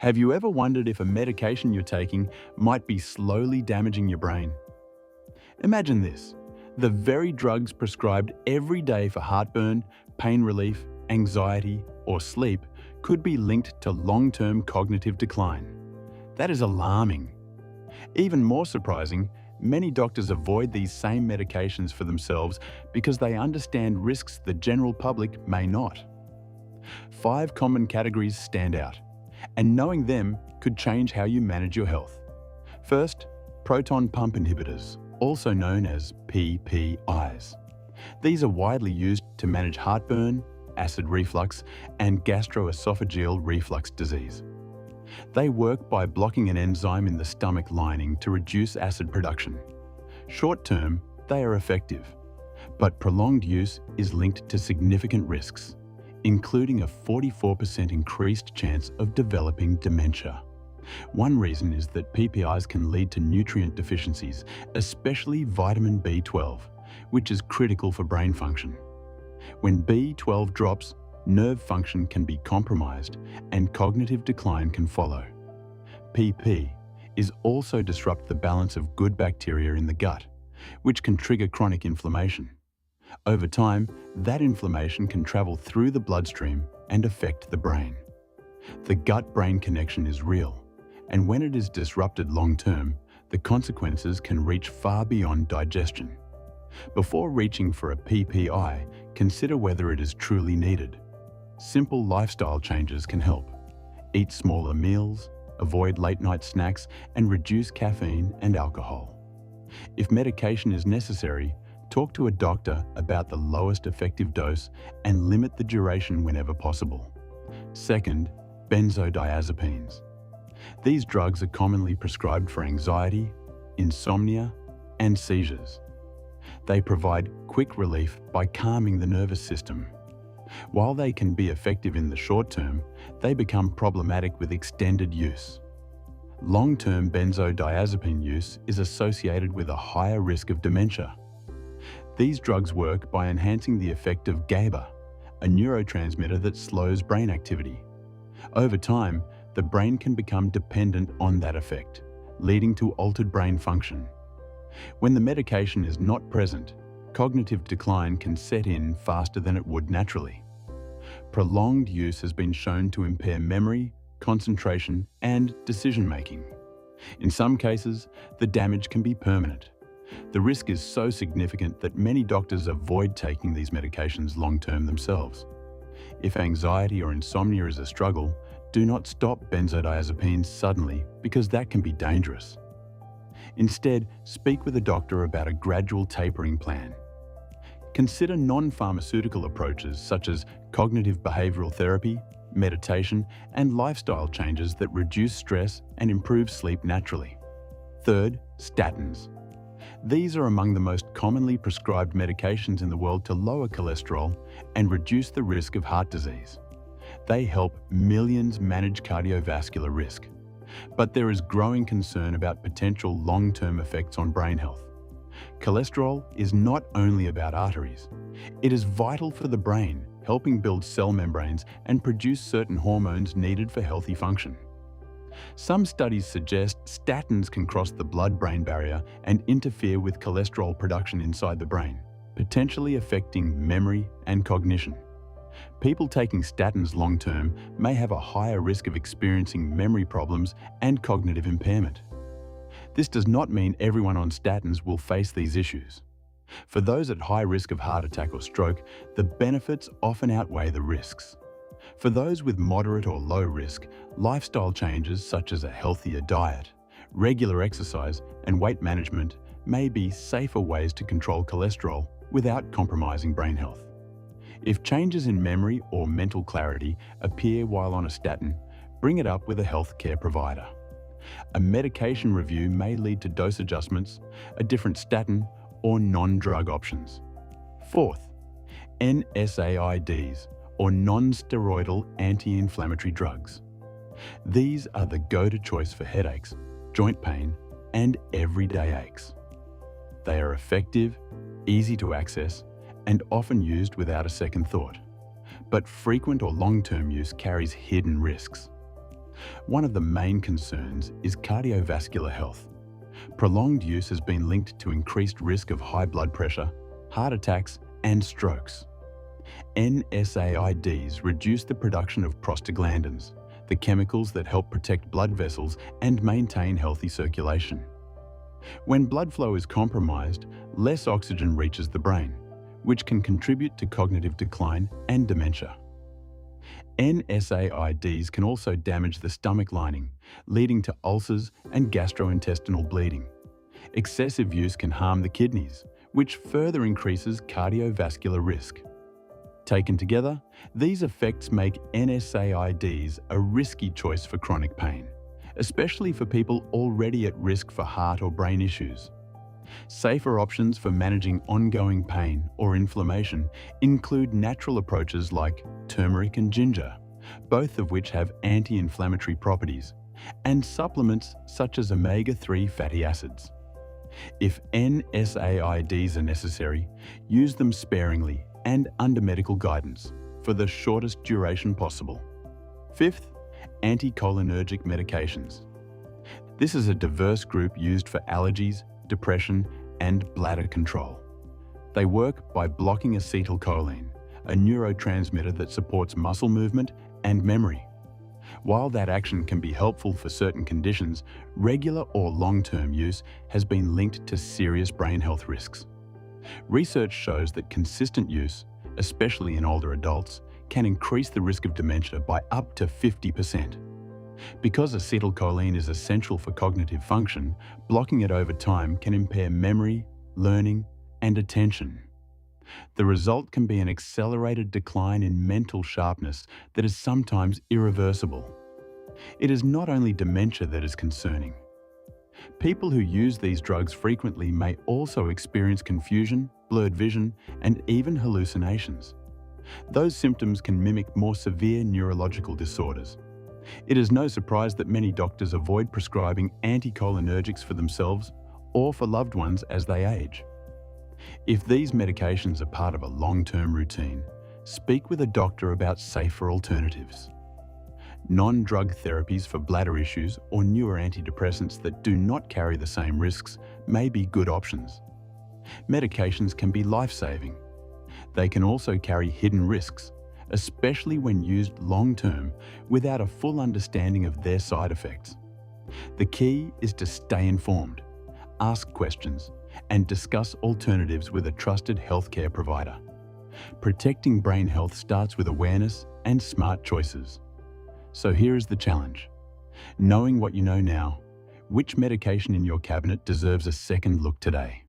Have you ever wondered if a medication you're taking might be slowly damaging your brain? Imagine this: the very drugs prescribed every day for heartburn, pain relief, anxiety, or sleep could be linked to long-term cognitive decline. That is alarming. Even more surprising, many doctors avoid these same medications for themselves because they understand risks the general public may not. 5 common categories stand out, and knowing them could change how you manage your health. First, proton pump inhibitors, also known as PPIs. These are widely used to manage heartburn, acid reflux, and gastroesophageal reflux disease. They work by blocking an enzyme in the stomach lining to reduce acid production. Short-term, they are effective, but prolonged use is linked to significant risks, including a 44% increased chance of developing dementia. One reason is that PPIs can lead to nutrient deficiencies, especially vitamin B12, which is critical for brain function. When B12 drops, nerve function can be compromised and cognitive decline can follow. PPIs also disrupt the balance of good bacteria in the gut, which can trigger chronic inflammation. Over time, that inflammation can travel through the bloodstream and affect the brain. The gut-brain connection is real, and when it is disrupted long-term, the consequences can reach far beyond digestion. Before reaching for a PPI, consider whether it is truly needed. Simple lifestyle changes can help. Eat smaller meals, avoid late-night snacks, and reduce caffeine and alcohol. If medication is necessary, talk to a doctor about the lowest effective dose and limit the duration whenever possible. Second, benzodiazepines. These drugs are commonly prescribed for anxiety, insomnia, and seizures. They provide quick relief by calming the nervous system. While they can be effective in the short term, they become problematic with extended use. Long-term benzodiazepine use is associated with a higher risk of dementia. These drugs work by enhancing the effect of GABA, a neurotransmitter that slows brain activity. Over time, the brain can become dependent on that effect, leading to altered brain function. When the medication is not present, cognitive decline can set in faster than it would naturally. Prolonged use has been shown to impair memory, concentration, and decision-making. In some cases, the damage can be permanent. The risk is so significant that many doctors avoid taking these medications long-term themselves. If anxiety or insomnia is a struggle, do not stop benzodiazepines suddenly because that can be dangerous. Instead, speak with a doctor about a gradual tapering plan. Consider non-pharmaceutical approaches such as cognitive behavioral therapy, meditation, and lifestyle changes that reduce stress and improve sleep naturally. Third, statins. These are among the most commonly prescribed medications in the world to lower cholesterol and reduce the risk of heart disease. They help millions manage cardiovascular risk. But there is growing concern about potential long-term effects on brain health. Cholesterol is not only about arteries. It is vital for the brain, helping build cell membranes and produce certain hormones needed for healthy function. Some studies suggest statins can cross the blood-brain barrier and interfere with cholesterol production inside the brain, potentially affecting memory and cognition. People taking statins long-term may have a higher risk of experiencing memory problems and cognitive impairment. This does not mean everyone on statins will face these issues. For those at high risk of heart attack or stroke, the benefits often outweigh the risks. For those with moderate or low risk, lifestyle changes such as a healthier diet, regular exercise, and weight management may be safer ways to control cholesterol without compromising brain health. If changes in memory or mental clarity appear while on a statin, bring it up with a healthcare provider. A medication review may lead to dose adjustments, a different statin, or non-drug options. Fourth, NSAIDs, or non-steroidal anti-inflammatory drugs. These are the go-to choice for headaches, joint pain, and everyday aches. They are effective, easy to access, and often used without a second thought. But frequent or long-term use carries hidden risks. One of the main concerns is cardiovascular health. Prolonged use has been linked to increased risk of high blood pressure, heart attacks, and strokes. NSAIDs reduce the production of prostaglandins, the chemicals that help protect blood vessels and maintain healthy circulation. When blood flow is compromised, less oxygen reaches the brain, which can contribute to cognitive decline and dementia. NSAIDs can also damage the stomach lining, leading to ulcers and gastrointestinal bleeding. Excessive use can harm the kidneys, which further increases cardiovascular risk. Taken together, these effects make NSAIDs a risky choice for chronic pain, especially for people already at risk for heart or brain issues. Safer options for managing ongoing pain or inflammation include natural approaches like turmeric and ginger, both of which have anti-inflammatory properties, and supplements such as omega-3 fatty acids. If NSAIDs are necessary, use them sparingly and under medical guidance for the shortest duration possible. Fifth, anticholinergic medications. This is a diverse group used for allergies, depression, and bladder control. They work by blocking acetylcholine, a neurotransmitter that supports muscle movement and memory. While that action can be helpful for certain conditions, regular or long-term use has been linked to serious brain health risks. Research shows that consistent use, especially in older adults, can increase the risk of dementia by up to 50%. Because acetylcholine is essential for cognitive function, blocking it over time can impair memory, learning, and attention. The result can be an accelerated decline in mental sharpness that is sometimes irreversible. It is not only dementia that is concerning. People who use these drugs frequently may also experience confusion, blurred vision, and even hallucinations. Those symptoms can mimic more severe neurological disorders. It is no surprise that many doctors avoid prescribing anticholinergics for themselves or for loved ones as they age. If these medications are part of a long-term routine, speak with a doctor about safer alternatives. Non-drug therapies for bladder issues or newer antidepressants that do not carry the same risks may be good options. Medications can be life-saving. They can also carry hidden risks, especially when used long-term without a full understanding of their side effects. The key is to stay informed, ask questions, and discuss alternatives with a trusted healthcare provider. Protecting brain health starts with awareness and smart choices. So here is the challenge. Knowing what you know now, which medication in your cabinet deserves a second look today?